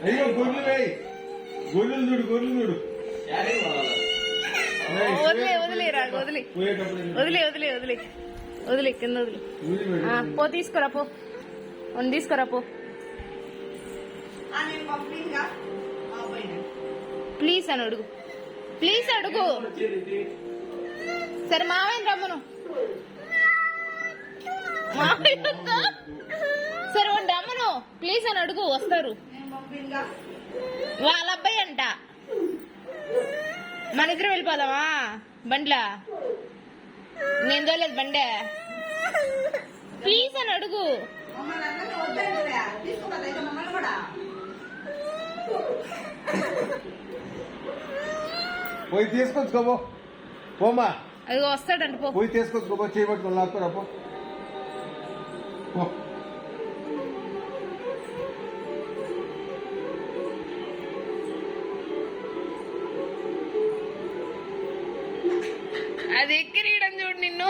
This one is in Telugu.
అయ్యో గొర్రెలు వేయి, గొర్రెలు చూడు, గొర్రెలు చూడు. వదిలే కింద వదిలి పో, తీసుకురా పో, తీసుకురా పో. ప్లీజ్ అని అడుగు, ప్లీజ్ అడుగు. సరే మావయ్య రమ్మను, సరే రమ్మను ప్లీజ్ అని అడుగు, వస్తారు. వాళ్ళ అబ్బాయి అంట, మన ఇద్దరు వెళ్ళిపోదామా బండ్లా? నేను తోలేదు బండే, ప్లీజ్ అని అడుగు. పోయి తీసుకొచ్చుకోబో, పోమా. అది వస్తాడంట, పో. పోయి తీసుకొచ్చుకోబో, చేయబట్టుకుని లాక్కురా పో. అది ఎక్కిరీయడం చూడు నిన్ను.